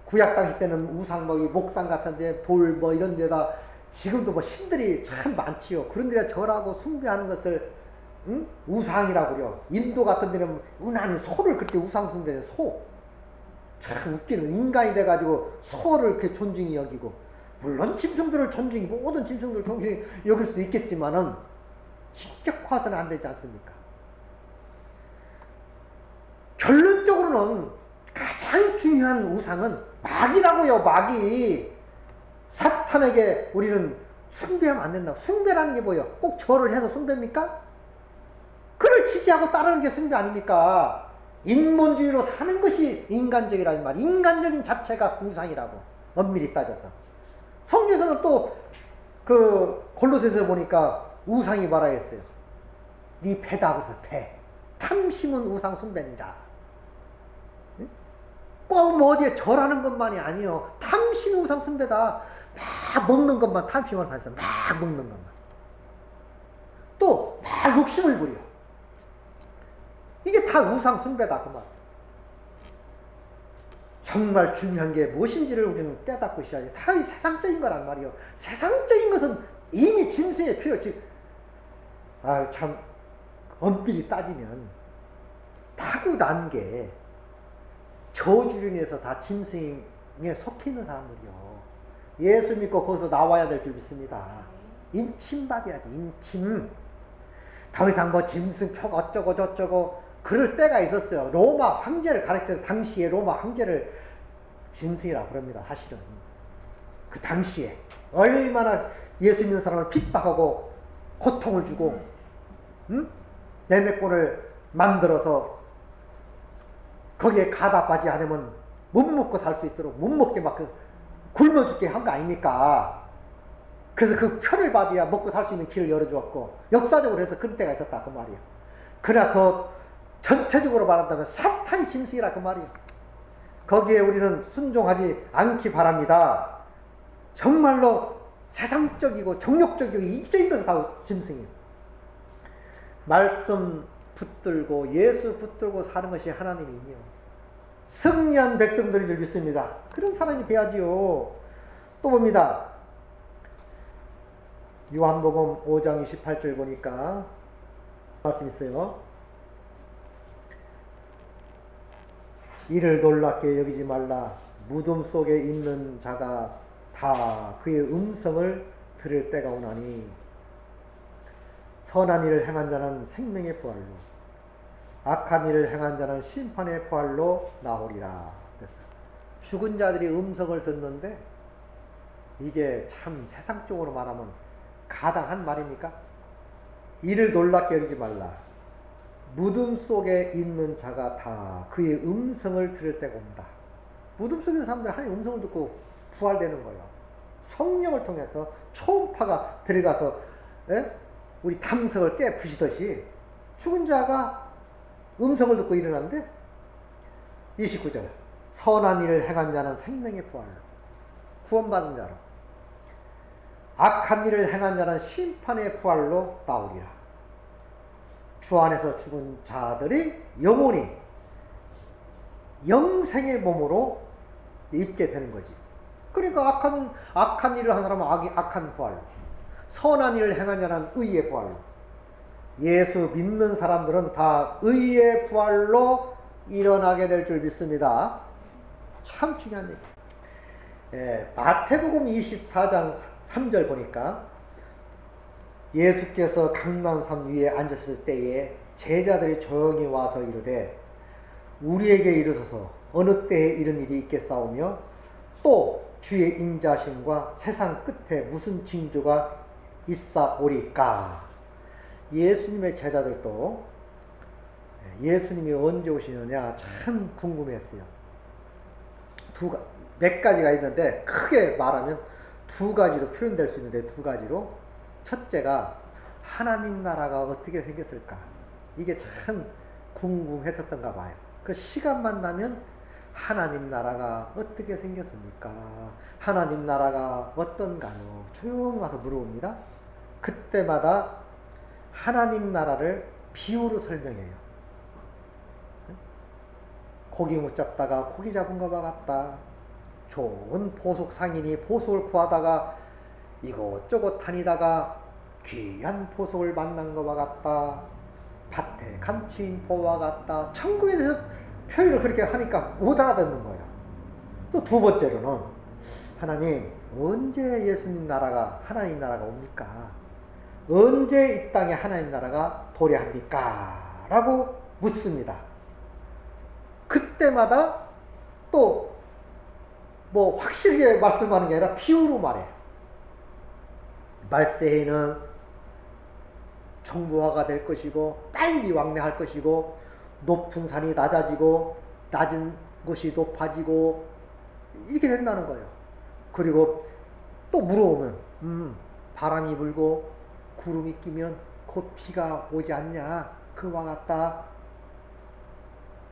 구약 당시 때는 우상 목상 같은데 돌 이런 데다, 지금도 신들이 참 많지요. 그런 데다 절하고 숭배하는 것을, 응? 우상이라고 그래요. 인도 같은 데는 은하는 소를 그렇게 우상 숭배해요. 소. 참 웃기는, 인간이 돼가지고 소를 그렇게 존중히 여기고, 물론 짐승들을 존중히, 모든 짐승들을 존중히 여길 수도 있겠지만은 신격화서는 안 되지 않습니까? 결론적으로는 가장 중요한 우상은 마귀라고요. 마귀. 사탄에게 우리는 숭배하면 안 된다. 숭배라는 게 뭐예요? 꼭 절을 해서 숭배입니까? 그를 지지하고 따르는 게 숭배 아닙니까? 인본주의로 사는 것이 인간적이라는 말. 인간적인 자체가 우상이라고, 엄밀히 따져서. 성경에서는 또 골로새서 보니까 우상이 뭐라 했어요? 네 배다 그래서 배. 탐심은 우상 숭배니라. 꼭 어디에 절하는 것만이 아니요. 탐심이 우상 숭배다. 막 먹는 것만 탐심으로 살면서 막 먹는 것만. 또 막 욕심을 부려. 이게 다 우상 숭배다 그 말. 정말 중요한 게 무엇인지를 우리는 깨닫고 있어야지. 다 세상적인 거란 말이요. 세상적인 것은 이미 짐승의 표요. 지금 참 엄밀히 따지면 타고난 게 저주로 인해서 다 짐승에 속해 있는 사람들이요. 예수 믿고 거기서 나와야 될 줄 믿습니다. 인침받아야지. 인침. 더 이상 짐승 표가 어쩌고 저쩌고 그럴 때가 있었어요. 로마 황제를 가르쳐서, 당시에 로마 황제를 짐승이라고 부릅니다. 사실은 그 당시에 얼마나 예수 믿는 사람을 핍박하고 고통을 주고, 응? 매매꾼을 만들어서 거기에 가다바지 않으면 못 먹고 살 수 있도록 못 먹게 막 굶어 죽게 한 거 아닙니까? 그래서 그 표를 받아야 먹고 살 수 있는 길을 열어주었고, 역사적으로 해서 그런 때가 있었다 그 말이에요. 그러나 더 전체적으로 말한다면 사탄이 짐승이라 그 말이에요. 거기에 우리는 순종하지 않기 바랍니다. 정말로 세상적이고 정욕적이고 이기적인 것은 다 짐승이에요. 말씀 붙들고 예수 붙들고 사는 것이 하나님이니요. 승리한 백성들인 줄 믿습니다. 그런 사람이 돼야지요. 또 봅니다. 요한복음 5장 28절 보니까 말씀 있어요. 이를 놀랍게 여기지 말라. 무덤 속에 있는 자가 다 그의 음성을 들을 때가 오나니 선한 일을 행한 자는 생명의 부활로, 악한 일을 행한 자는 심판의 부활로 나오리라. 그랬어요. 죽은 자들이 음성을 듣는데 이게 참 세상적으로 말하면 가당한 말입니까? 이를 놀랍게 여기지 말라. 무덤 속에 있는 자가 다 그의 음성을 들을 때가 온다. 무덤 속에 있는 사람들은 하나님의 음성을 듣고 부활되는 거예요. 성령을 통해서 초음파가 들어가서 우리 탐석을 깨부시듯이 죽은 자가 음성을 듣고 일어나는데, 29절 선한 일을 행한 자는 생명의 부활로, 구원받은 자로, 악한 일을 행한 자는 심판의 부활로 나오리라. 주 안에서 죽은 자들이 영원히 영생의 몸으로 입게 되는 거지. 그러니까 악한 일을 한 사람은 악한 부활로, 선한 일을 행한 자는 의의 부활로, 예수 믿는 사람들은 다 의의 부활로 일어나게 될 줄 믿습니다. 참 중요한 얘기. 마태복음 24장 3절 보니까 예수께서 강난산 위에 앉았을 때에 제자들이 조용히 와서 이르되 우리에게 이르소서 어느 때에 이런 일이 있겠사오며 또 주의 인자심과 세상 끝에 무슨 징조가 있사오리까. 예수님의 제자들도 예수님이 언제 오시느냐 참 궁금했어요. 몇 가지가 있는데 크게 말하면 두 가지로 표현될 수 있는데 두 가지로 첫째가 하나님 나라가 어떻게 생겼을까. 이게 참 궁금했었던가 봐요. 그 시간만 나면 하나님 나라가 어떻게 생겼습니까? 하나님 나라가 어떤가요? 조용히 와서 물어봅니다. 그때마다 하나님 나라를 비유로 설명해요. 고기 못 잡다가 고기 잡은 것과 같다. 좋은 보석 상인이 보석을 구하다가 이곳저곳 다니다가 귀한 보석을 만난 것과 같다. 밭에 감추인 보와 같다. 천국에 대해서 표현을 그렇게 하니까 못 알아듣는 거예요. 또 두 번째로는 하나님 언제 예수님 나라가 하나님 나라가 옵니까? 언제 이 땅에 하나님 나라가 도래합니까? 라고 묻습니다. 그때마다 또 뭐 확실하게 말씀하는 게 아니라 비유로 말해요. 말세에는 정보화가 될 것이고 빨리 왕래할 것이고 높은 산이 낮아지고 낮은 곳이 높아지고 이렇게 된다는 거예요. 그리고 또 물어보면 바람이 불고 구름이 끼면 곧 비가 오지 않냐 그와 같다.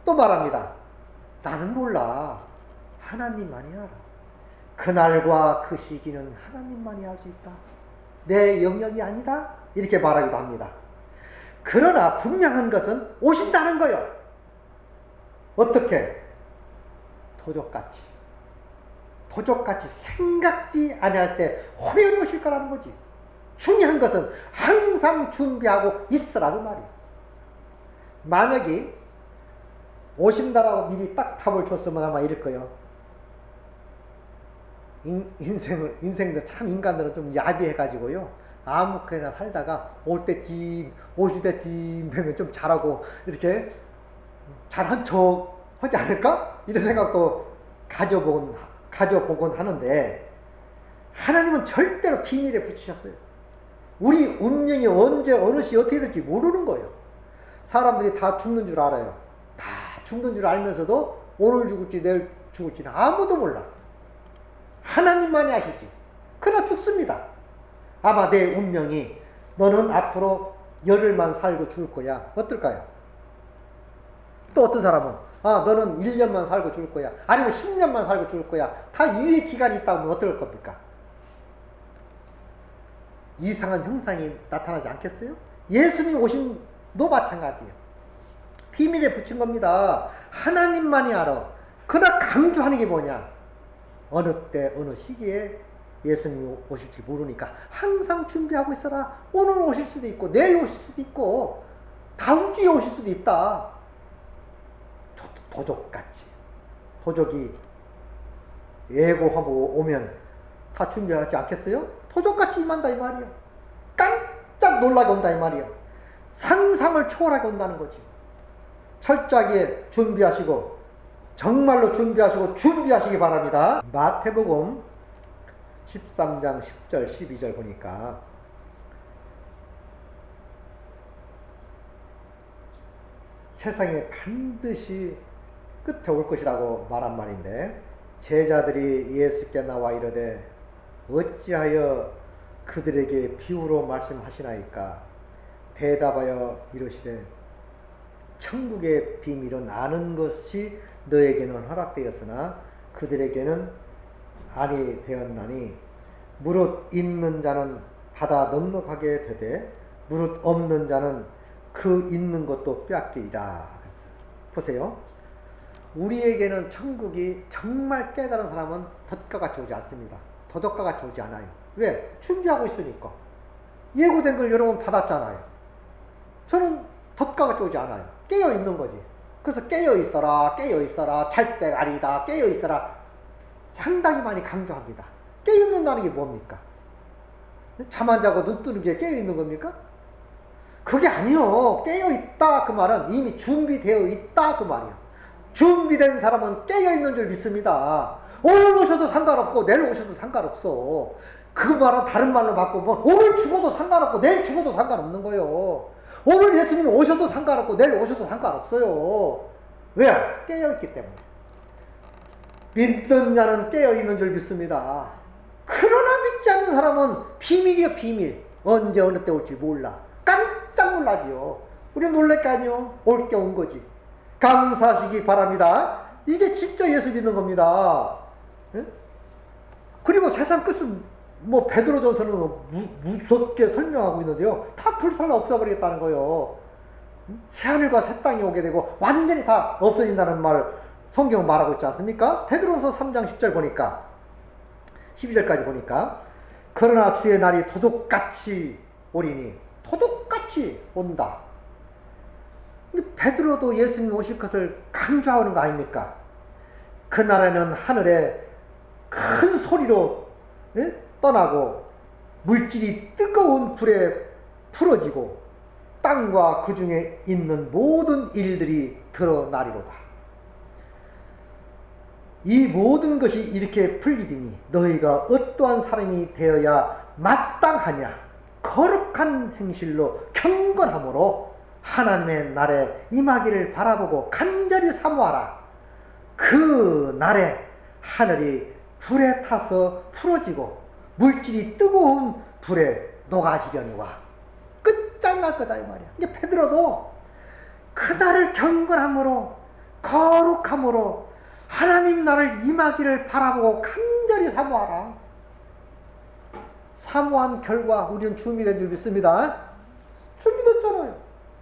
또 말합니다. 나는 몰라. 하나님만이 알아. 그날과 그 시기는 하나님만이 알 수 있다. 내 영역이 아니다. 이렇게 말하기도 합니다. 그러나 분명한 것은 오신다는 거예요. 어떻게? 도적같이 생각지 아니할 때 호련히 오실 거라는 거지. 중요한 것은 항상 준비하고 있으라 그 말이에요. 만약에 오신다라고 미리 딱 답을 줬으면 아마 이럴 거예요. 인생들 참 인간들은 좀 야비해가지고요. 아무렇게나 살다가 올 때쯤 오실 때쯤 되면 좀 잘하고 이렇게 잘한 척 하지 않을까? 이런 생각도 가져보곤 하는데 하나님은 절대로 비밀에 붙이셨어요. 우리 운명이 언제 어느 시 어떻게 될지 모르는 거예요. 사람들이 다 죽는 줄 알아요. 다 죽는 줄 알면서도 오늘 죽을지 내일 죽을지는 아무도 몰라. 하나님만이 아시지. 그러나 죽습니다. 아마 내 운명이 너는 앞으로 열흘만 살고 죽을 거야. 어떨까요? 또 어떤 사람은 너는 1년만 살고 죽을 거야. 아니면 10년만 살고 죽을 거야. 다 유예 기간이 있다고 하면 어떨 겁니까? 이상한 형상이 나타나지 않겠어요? 예수님 오신도 마찬가지예요. 비밀에 붙인 겁니다. 하나님만이 알아. 그러나 강조하는 게 뭐냐? 어느 때 어느 시기에 예수님이 오실지 모르니까 항상 준비하고 있어라. 오늘 오실 수도 있고 내일 오실 수도 있고 다음 주에 오실 수도 있다. 도적같이. 도적이 예고하고 오면 다 준비하지 않겠어요? 도적같이 임한다 이 말이에요. 깜짝 놀라게 온다 이 말이에요. 상상을 초월하게 온다는 거지. 철저하게 준비하시고 정말로 준비하시기 바랍니다. 마태복음 13장 10절 12절 보니까 세상에 반드시 끝에 올 것이라고 말한 말인데 제자들이 예수께 나와 이르되 어찌하여 그들에게 비유로 말씀하시나이까. 대답하여 이르시되 천국의 비밀은 아는 것이 너에게는 허락되었으나 그들에게는 아니 되었나니 무릇 있는 자는 받아 넉넉하게 되되 무릇 없는 자는 그 있는 것도 빼앗기리라. 보세요. 우리에게는 천국이 정말 깨달은 사람은 덫과 같이 오지 않습니다. 도덕과 같이 오지 않아요. 왜? 준비하고 있으니까. 예고된 걸 여러분 받았잖아요. 저는 덫과 같이 오지 않아요. 깨어있는 거지. 그래서 깨어있어라 잘 때가 아니다 깨어있어라. 상당히 많이 강조합니다. 깨어있는다는 게 뭡니까? 잠 안 자고 눈 뜨는 게 깨어있는 겁니까? 그게 아니요. 깨어있다 그 말은 이미 준비되어 있다 그 말이에요. 준비된 사람은 깨어있는 줄 믿습니다. 오늘 오셔도 상관없고 내일 오셔도 상관없어. 그 말은 다른 말로 바꾸면 오늘 죽어도 상관없고 내일 죽어도 상관없는 거예요. 오늘 예수님 오셔도 상관없고 내일 오셔도 상관없어요. 왜요? 깨어있기 때문에. 믿는 자는 깨어있는 줄 믿습니다. 그러나 믿지 않는 사람은 비밀이요, 비밀. 언제 어느 때 올지 몰라. 깜짝 놀라지요. 우리 놀랄 게 아니요. 올 게 온 거지. 감사하시기 바랍니다. 이게 진짜 예수 믿는 겁니다. 예? 그리고 세상 끝은 뭐 베드로전서는 무섭게 설명하고 있는데요. 다 불살라 없어버리겠다는 거예요. 새하늘과 새 땅이 오게 되고 완전히 다 없어진다는 말 성경 말하고 있지 않습니까? 베드로전서 3장 10절 보니까 12절까지 보니까 그러나 주의 날이 도둑같이 오리니 도둑같이 온다. 근데 베드로도 예수님 오실 것을 강조하는 거 아닙니까? 그날에는 하늘에 큰 소리로 떠나고 물질이 뜨거운 불에 풀어지고 땅과 그 중에 있는 모든 일들이 드러나리로다. 이 모든 것이 이렇게 풀리리니 너희가 어떠한 사람이 되어야 마땅하냐? 거룩한 행실로 경건함으로 하나님의 날에 임하기를 바라보고 간절히 사모하라. 그 날에 하늘이 불에 타서 풀어지고 물질이 뜨거운 불에 녹아지려니와 끝장날 거다 이 말이야. 이게 베드로도 그날을 경건함으로 거룩함으로 하나님 나를 임하기를 바라보고 간절히 사모하라. 사모한 결과 우리는 준비된 줄 믿습니다. 준비됐잖아요.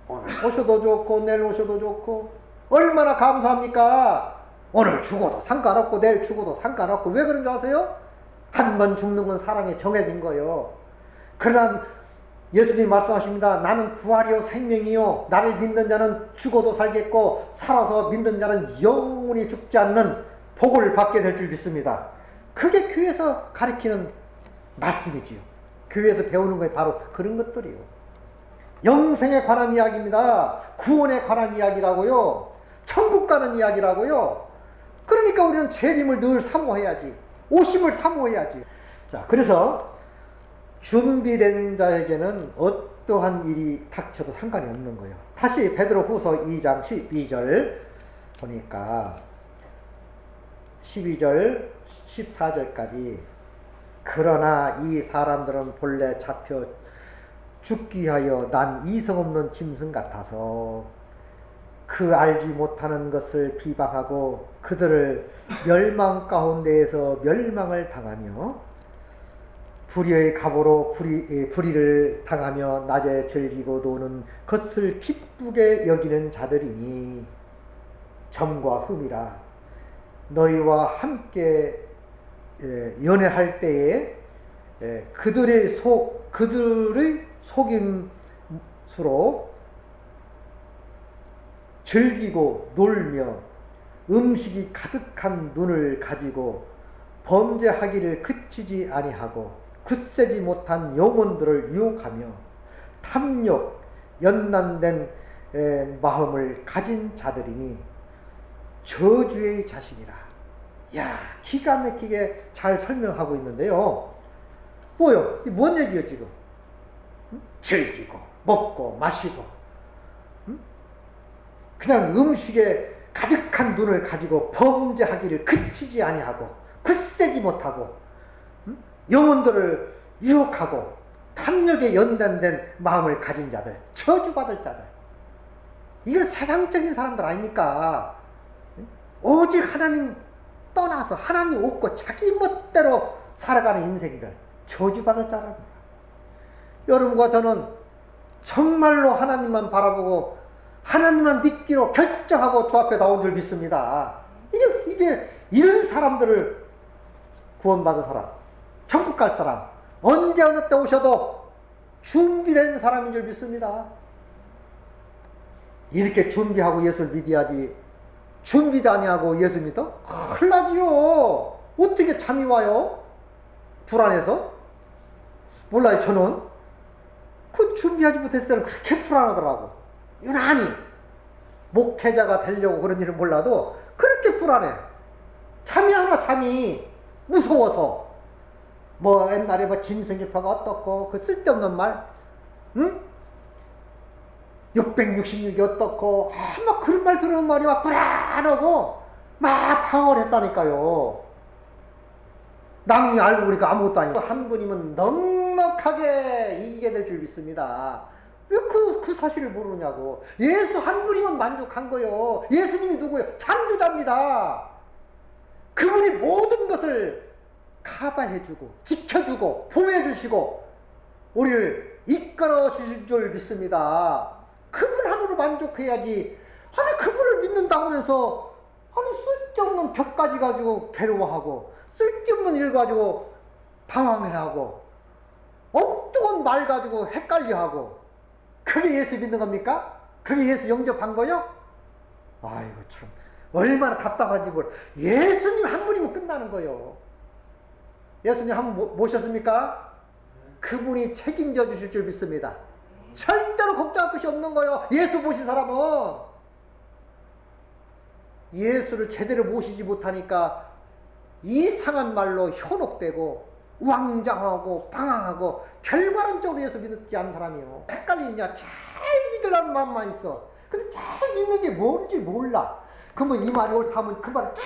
오늘 오셔도 좋고 내일 오셔도 좋고 얼마나 감사합니까? 오늘 죽어도 상관없고 내일 죽어도 상관없고. 왜 그런 줄 아세요? 한 번 죽는 건 사람이 정해진 거예요. 그러나 예수님 말씀하십니다. 나는 부활이요 생명이요 나를 믿는 자는 죽어도 살겠고 살아서 믿는 자는 영원히 죽지 않는 복을 받게 될 줄 믿습니다. 그게 교회에서 가르치는 말씀이지요. 교회에서 배우는 게 바로 그런 것들이요. 영생에 관한 이야기입니다. 구원에 관한 이야기라고요. 천국 가는 이야기라고요. 그러니까 우리는 재림을 늘 사모해야지. 오심을 사모해야지. 자, 그래서 준비된 자에게는 어떠한 일이 닥쳐도 상관이 없는 거예요. 다시 베드로후서 2장 12절 보니까 12절 14절까지 그러나 이 사람들은 본래 잡혀 죽기 위하여 난 이성 없는 짐승 같아서 그 알지 못하는 것을 비방하고 그들을 멸망 가운데에서 멸망을 당하며 불의의 갑으로 불의를 당하며 낮에 즐기고 노는 것을 기쁘게 여기는 자들이니 점과 흠이라. 너희와 함께 연애할 때에 그들의 속임수로 즐기고 놀며 음식이 가득한 눈을 가지고 범죄하기를 그치지 아니하고 굳세지 못한 영혼들을 유혹하며 탐욕 연단된 마음을 가진 자들이니 저주의 자식이라. 야, 기가 막히게 잘 설명하고 있는데요. 뭐요? 뭔 얘기예요 지금? 즐기고 먹고 마시고 그냥 음식에 가득한 눈을 가지고 범죄하기를 그치지 아니하고 굳세지 못하고 영혼들을 유혹하고 탐욕에 연단된 마음을 가진 자들, 저주받을 자들. 이건 세상적인 사람들 아닙니까? 오직 하나님 떠나서 하나님 없고 자기 멋대로 살아가는 인생들, 저주받을 자랍니다. 여러분과 저는 정말로 하나님만 바라보고 하나님만 믿기로 결정하고 주 앞에 나온 줄 믿습니다. 이게 이런 사람들을 구원받은 사람, 천국 갈 사람, 언제 어느 때 오셔도 준비된 사람인 줄 믿습니다. 이렇게 준비하고 예수를 믿어야지. 준비도 아니하고 예수 믿어? 큰일 나지요. 어떻게 잠이 와요? 불안해서? 몰라요. 저는 그 준비하지 못했을 때는 그렇게 불안하더라고. 유난히 목회자가 되려고 그런 일을 몰라도 그렇게 불안해. 잠이 안 와. 잠이 무서워서. 뭐 옛날에 뭐 짐승기파가 어떻고 그 쓸데없는 말, 응? 666이 어떻고 막 그런 말 들으는 말이 막 불안하고 막 방어를 했다니까요. 나중에 알고 보니까 아무것도 아니고 한 분이면 넉넉하게 이기게 될 줄 믿습니다. 왜 그 사실을 모르냐고. 예수 한 분이면 만족한 거요. 예수님이 누구예요? 창조자입니다. 그분이 모든 것을 커버해주고 지켜주고 보호해주시고 우리를 이끌어 주실 줄 믿습니다. 그분 하나로 만족해야지. 아니 그분을 믿는다 하면서 아니 쓸데없는 벽까지 가지고 괴로워하고 쓸데없는 일 가지고 방황해하고 엉뚱한 말 가지고 헷갈려하고 그게 예수 믿는 겁니까? 그게 예수 영접한 거요? 아이고 참 얼마나 답답한지 몰라. 예수님 한 분이면 끝나는 거예요. 예수님 한 분 모셨습니까? 그분이 책임져 주실 줄 믿습니다. 절대로 걱정할 것이 없는 거예요. 예수 모신 사람은. 예수를 제대로 모시지 못하니까 이상한 말로 현혹되고 우왕좌왕하고 방황하고 결과론적으로 예수 믿지 않는 사람이요. 헷갈리냐? 잘 믿으려는 마음만 있어. 근데 잘 믿는 게 뭔지 몰라. 그러면 이 말이 옳다면 그 말을 쭉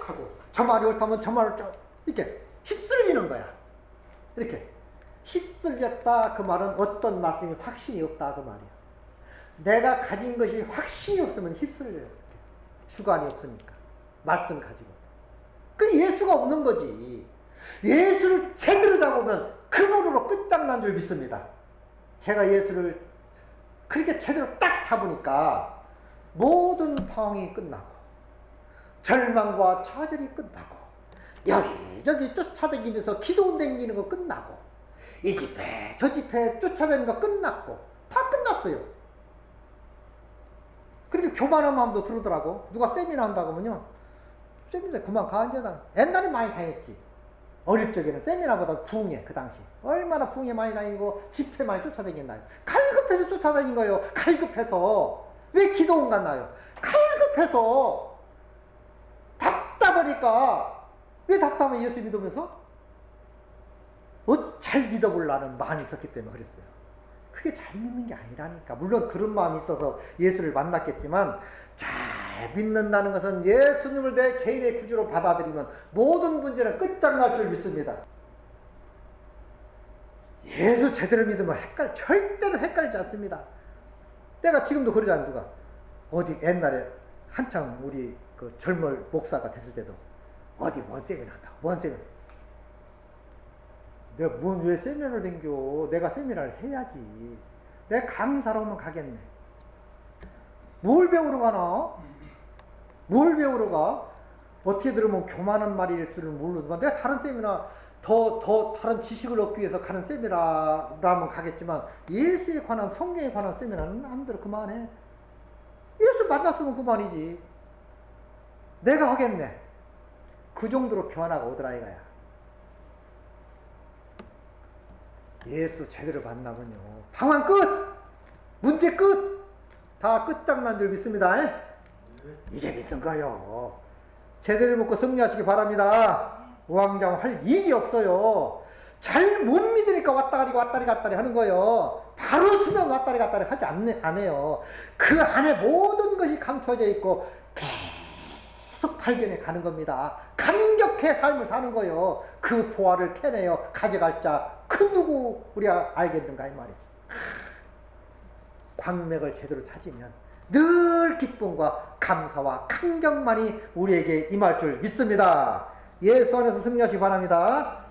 하고 저 말이 옳다면 저 말을 쭉 이렇게 휩쓸리는 거야. 이렇게 휩쓸렸다 그 말은 어떤 말씀이 확신이 없다 그 말이야. 내가 가진 것이 확신이 없으면 휩쓸려요. 주관이 없으니까 말씀 가지고. 그 예수가 없는 거지. 예수를 제대로 잡으면 그분으로 끝장난 줄 믿습니다. 제가 예수를 그렇게 제대로 딱 잡으니까 모든 방황이 끝나고 절망과 좌절이 끝나고 여기저기 쫓아다니면서 기도 댕기는 거 끝나고 이 집회 저 집회 쫓아다니는 거 끝났고 다 끝났어요. 그렇게 교만한 마음도 들더라고. 누가 세미나 한다고 하면요. 세미나 그만 가 이제는. 옛날에 많이 다녔지. 어릴 적에는 세미나보다 부흥회 그 당시 얼마나 부흥회 많이 다니고 집회 많이 쫓아다녔나요. 칼급해서 쫓아다닌 거예요. 칼급해서. 왜 기도원 갔나요? 칼급해서 답답하니까. 왜 답답하면 예수 믿으면서? 잘 믿어보려는 마음이 있었기 때문에 그랬어요. 그게 잘 믿는 게 아니라니까. 물론 그런 마음이 있어서 예수를 만났겠지만 잘 믿는다는 것은 예수님을 내 개인의 구주로 받아들이면 모든 문제는 끝장날 줄 믿습니다. 예수 제대로 믿으면 절대로 헷갈리지 않습니다. 내가 지금도 그러잖아. 누가 어디 옛날에 한창 우리 그 젊은 목사가 됐을 때도 어디 뭔 세미나 한다고 뭔 세미나. 내가 왜 세미나를 댕겨. 내가 세미나를 해야지. 내가 강사로 오면 가겠네. 뭘 배우러 가나? 뭘 배우러 가? 어떻게 들으면 교만한 말일 줄을 모르지만 내가 다른 세미나 더 다른 지식을 얻기 위해서 가는 세미나라면 가겠지만 예수에 관한 성경에 관한 세미나는 안 들어. 그만해. 예수 만났으면 그만이지. 내가 하겠네. 그 정도로 변화가 오더라 이거야. 예수 제대로 만나면요. 방황 끝! 문제 끝! 다 끝장난 줄 믿습니다. 이게 믿는 거요. 제대로 먹고 승리하시기 바랍니다. 우왕좌왕 할 일이 없어요. 잘 못 믿으니까 왔다리 갔다리 하는 거예요. 바로 서면 왔다리 갔다리 하지 안 해요. 그 안에 모든 것이 감춰져 있고 계속 발견해 가는 겁니다. 감격해 삶을 사는 거예요. 그 보화를 캐내어 가져갈 자 그 누구 우리가 알겠는가 이 말이에요. 광맥을 제대로 찾으면 늘 기쁨과 감사와 감격만이 우리에게 임할 줄 믿습니다. 예수 안에서 승리하시기 바랍니다.